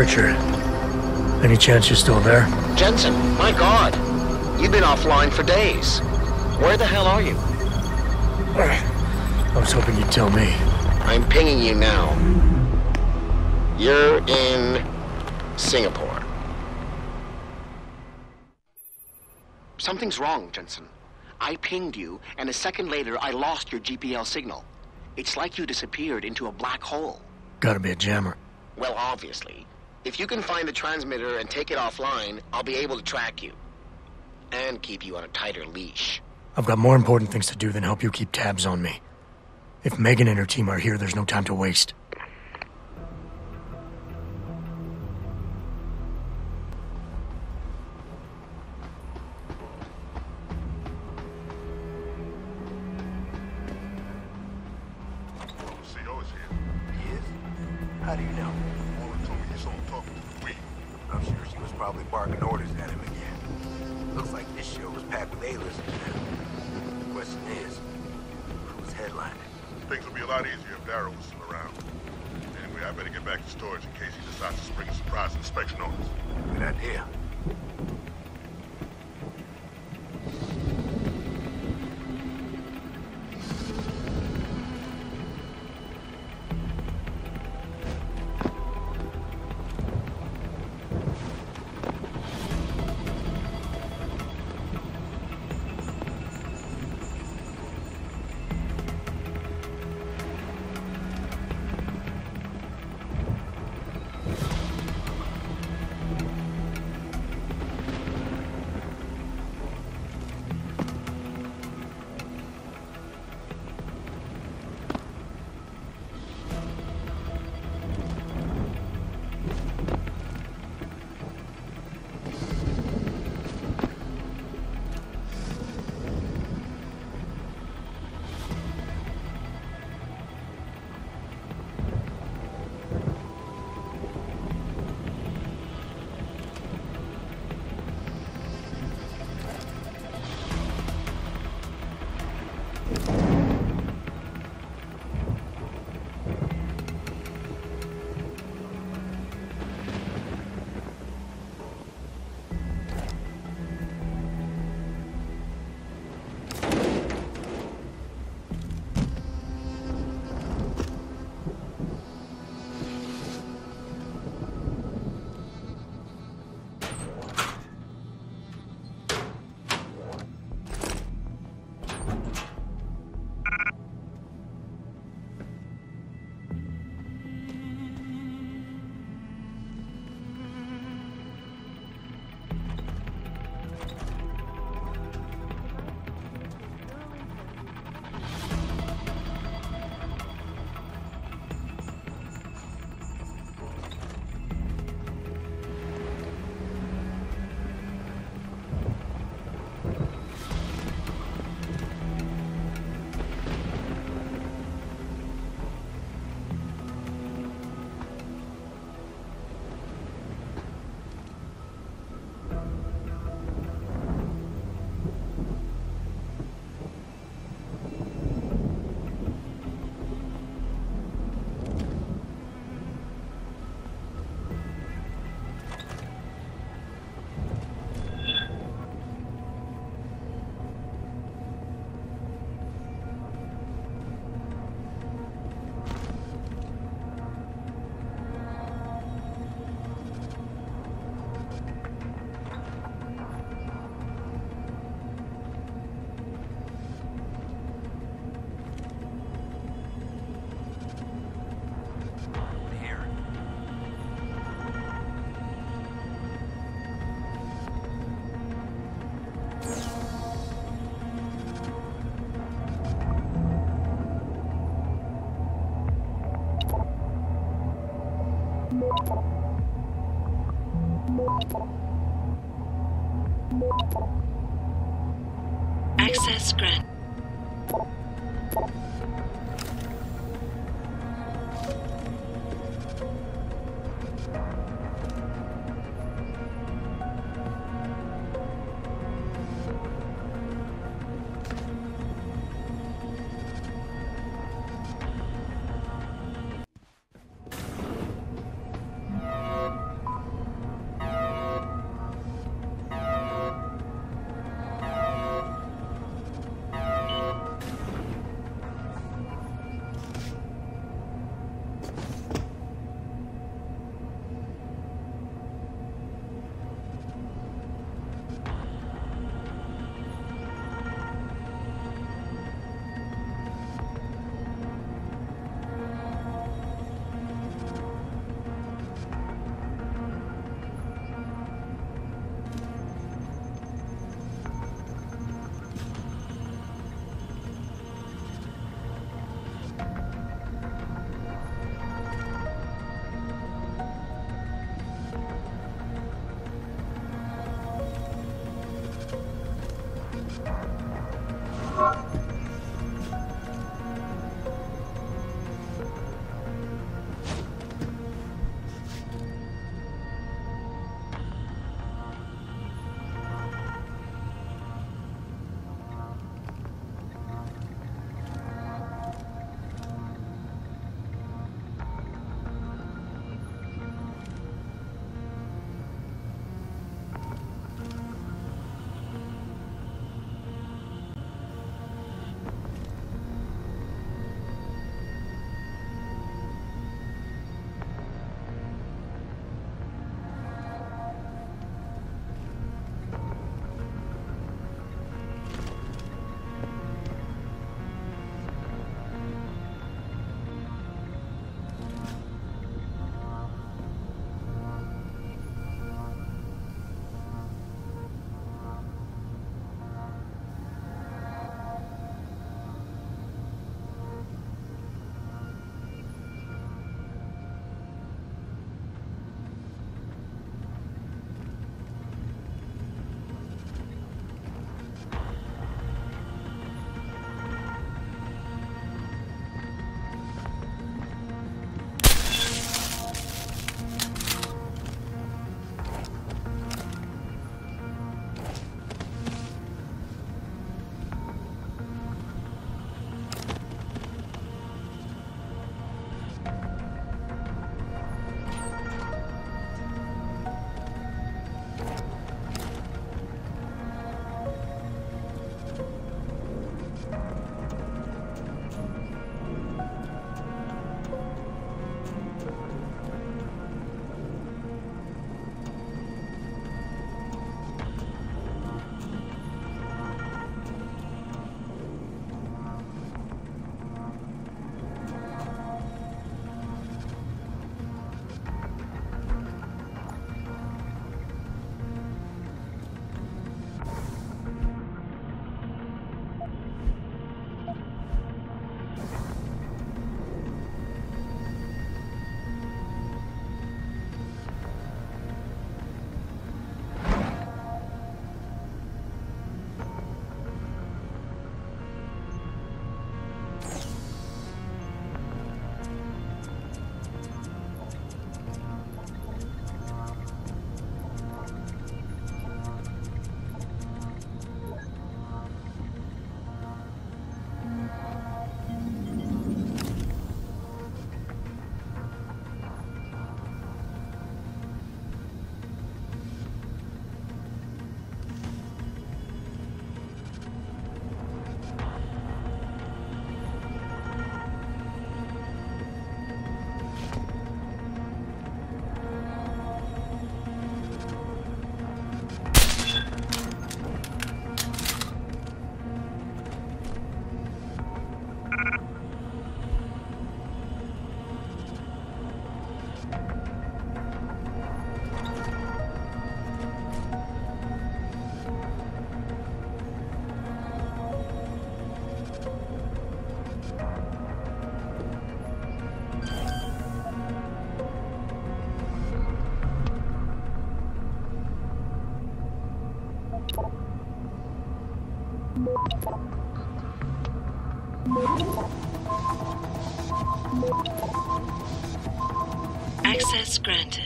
Pritchard. Any chance you're still there? Jensen, my God. You've been offline for days. Where the hell are you? I was hoping you'd tell me. I'm pinging you now. You're in Singapore. Something's wrong, Jensen. I pinged you, and a second later, I lost your GPL signal. It's like you disappeared into a black hole. Gotta be a jammer. Well, obviously. If you can find the transmitter and take it offline, I'll be able to track you. And keep you on a tighter leash. I've got more important things to do than help you keep tabs on me. If Megan and her team are here, there's no time to waste. CO is here. He is? How do you know? Warren told me he saw him talking to the Queen. I'm sure she was probably barking orders at him again. Looks like this show was packed with A-listers now. The question is, who's headlining? Things would be a lot easier if Darrow was still around. Anyway, I better get back to storage in case he decides to spring a surprise inspection on us. Good idea. Access granted. Access granted.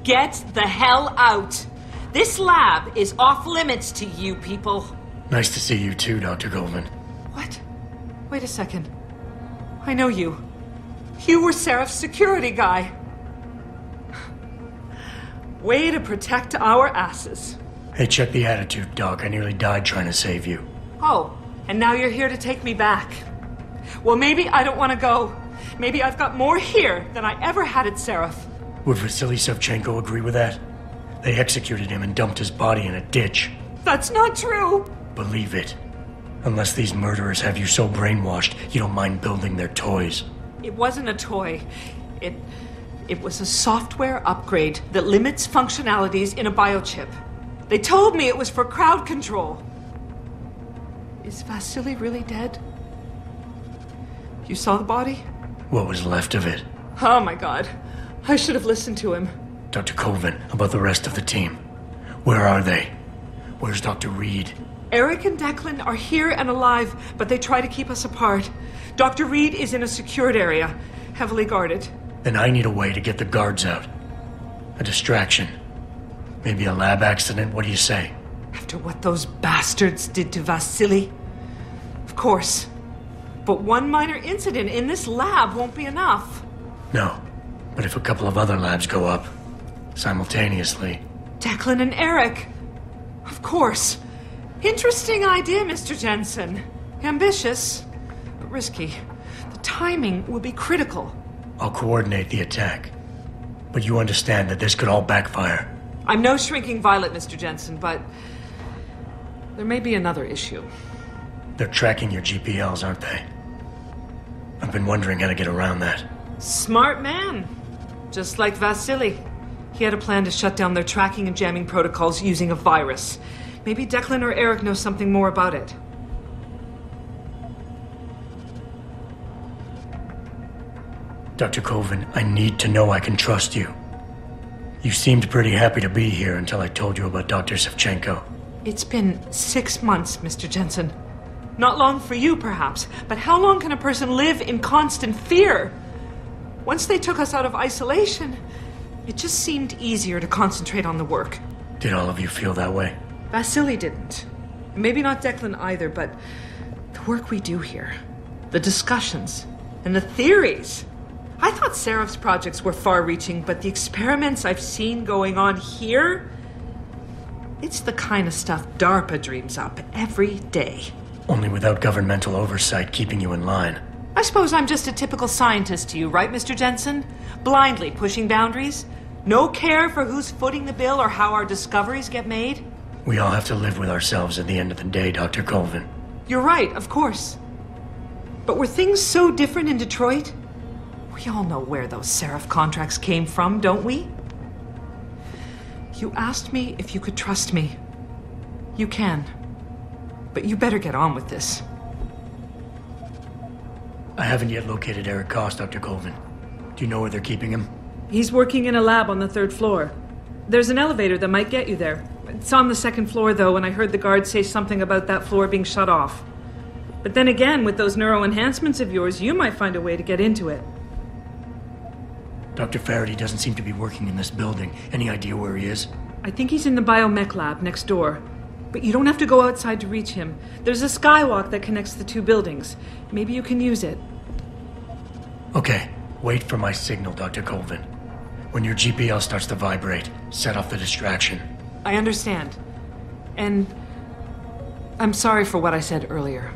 Get the hell out! This lab is off limits to you people. Nice to see you too, Dr. Goldman. What? Wait a second. I know you. You were Seraph's security guy. Way to protect our asses. Hey, check the attitude, Doc. I nearly died trying to save you. Oh, and now you're here to take me back. Well, maybe I don't want to go. Maybe I've got more here than I ever had at Seraph. Would Vasily Savchenko agree with that? They executed him and dumped his body in a ditch. That's not true! Believe it. Unless these murderers have you so brainwashed, you don't mind building their toys. It wasn't a toy. It was a software upgrade that limits functionalities in a biochip. They told me it was for crowd control. Is Vasily really dead? You saw the body? What was left of it? Oh my god. I should have listened to him. Dr. Colvin, about the rest of the team. Where are they? Where's Dr. Reed? Eric and Declan are here and alive, but they try to keep us apart. Dr. Reed is in a secured area, heavily guarded. Then I need a way to get the guards out. A distraction. Maybe a lab accident, what do you say? After what those bastards did to Vasily? Of course. But one minor incident in this lab won't be enough. No. But if a couple of other labs go up, simultaneously... Declan and Eric. Of course. Interesting idea, Mr. Jensen. Ambitious, but risky. The timing will be critical. I'll coordinate the attack. But you understand that this could all backfire. I'm no shrinking violet, Mr. Jensen, but there may be another issue. They're tracking your GPLs, aren't they? I've been wondering how to get around that. Smart man. Just like Vasily. He had a plan to shut down their tracking and jamming protocols using a virus. Maybe Declan or Eric know something more about it. Dr. Colvin, I need to know I can trust you. You seemed pretty happy to be here until I told you about Dr. Savchenko. It's been 6 months, Mr. Jensen. Not long for you, perhaps, but how long can a person live in constant fear? Once they took us out of isolation, it just seemed easier to concentrate on the work. Did all of you feel that way? Vasily didn't. Maybe not Declan either, but the work we do here, the discussions, and the theories. I thought Seraph's projects were far-reaching, but the experiments I've seen going on here, it's the kind of stuff DARPA dreams up every day. Only without governmental oversight keeping you in line. I suppose I'm just a typical scientist to you, right, Mr. Jensen? Blindly pushing boundaries? No care for who's footing the bill or how our discoveries get made? We all have to live with ourselves at the end of the day, Dr. Colvin. You're right, of course. But were things so different in Detroit? We all know where those Seraph contracts came from, don't we? You asked me if you could trust me. You can. But you better get on with this. I haven't yet located Eric Koss, Dr. Colvin. Do you know where they're keeping him? He's working in a lab on the 3rd floor. There's an elevator that might get you there. It's on the 2nd floor, though, and I heard the guards say something about that floor being shut off. But then again, with those neuroenhancements of yours, you might find a way to get into it. Dr. Faraday doesn't seem to be working in this building. Any idea where he is? I think he's in the biomech lab next door. But you don't have to go outside to reach him. There's a skywalk that connects the 2 buildings. Maybe you can use it. Okay, wait for my signal, Dr. Colvin. When your GPL starts to vibrate, set off the distraction. I understand. And I'm sorry for what I said earlier.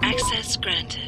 Access granted.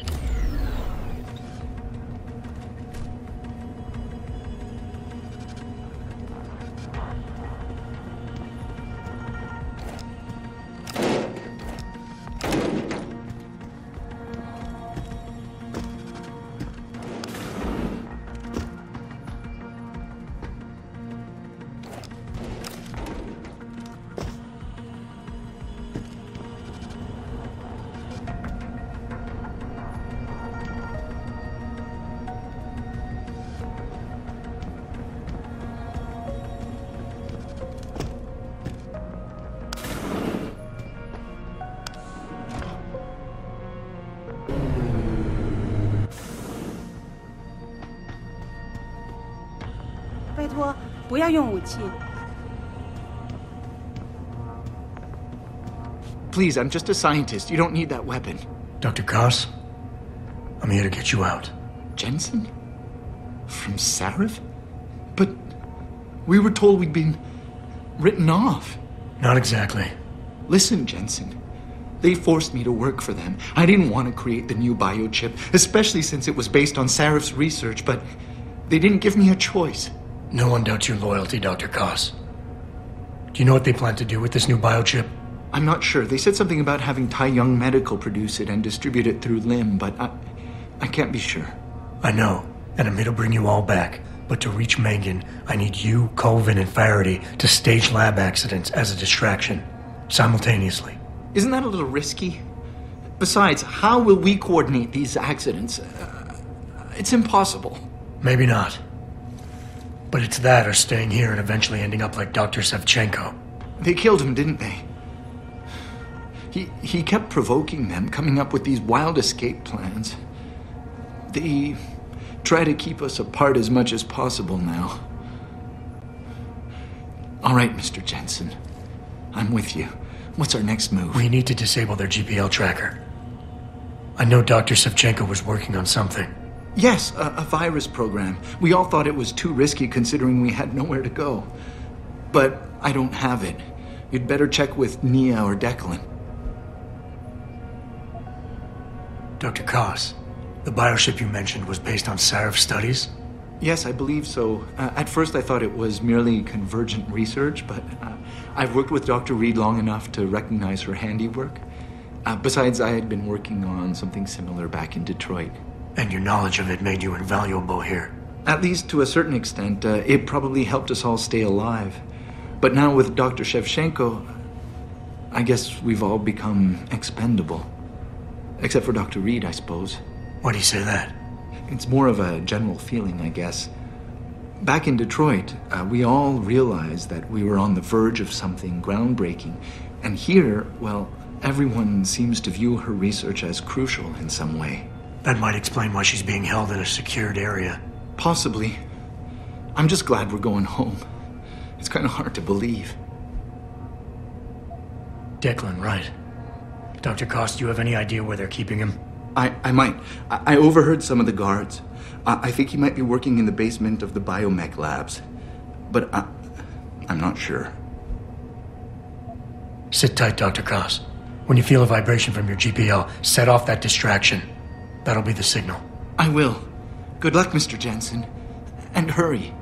托，不要用武器。 Please, I'm just a scientist. You don't need that weapon. Dr. Koss, I'm here to get you out. Jensen? From Sarif? But we were told we'd been written off. Not exactly. Listen, Jensen. They forced me to work for them. I didn't want to create the new biochip, especially since it was based on Sarif's research, but they didn't give me a choice. No one doubts your loyalty, Dr. Koss. Do you know what they plan to do with this new biochip? I'm not sure. They said something about having Tai Young Medical produce it and distribute it through LIM, but I can't be sure. I know, and I'm here to bring you all back. But to reach Megan, I need you, Colvin, and Faraday to stage lab accidents as a distraction, simultaneously. Isn't that a little risky? Besides, how will we coordinate these accidents? It's impossible. Maybe not. But it's that or staying here and eventually ending up like Dr. Sevchenko. They killed him, didn't they? He kept provoking them, coming up with these wild escape plans. They try to keep us apart as much as possible now. All right, Mr. Jensen. I'm with you. What's our next move? We need to disable their GPL tracker. I know Dr. Sevchenko was working on something. Yes, a virus program. We all thought it was too risky considering we had nowhere to go. But I don't have it. You'd better check with Nia or Declan. Dr. Koss, the biochip you mentioned was based on Sarif studies? Yes, I believe so. At first I thought it was merely convergent research, but I've worked with Dr. Reed long enough to recognize her handiwork. Besides, I had been working on something similar back in Detroit. And your knowledge of it made you invaluable here. At least to a certain extent, it probably helped us all stay alive. But now with Dr. Shevchenko, I guess we've all become expendable. Except for Dr. Reed, I suppose. Why do you say that? It's more of a general feeling, I guess. Back in Detroit, we all realized that we were on the verge of something groundbreaking. And here, well, everyone seems to view her research as crucial in some way. That might explain why she's being held in a secured area. Possibly. I'm just glad we're going home. It's kind of hard to believe. Declan, right. Dr. Koss, do you have any idea where they're keeping him? I might. I overheard some of the guards. I think he might be working in the basement of the biomech labs. But I'm not sure. Sit tight, Dr. Koss. When you feel a vibration from your GPL, set off that distraction. That'll be the signal. I will. Good luck, Mr. Jensen. And hurry.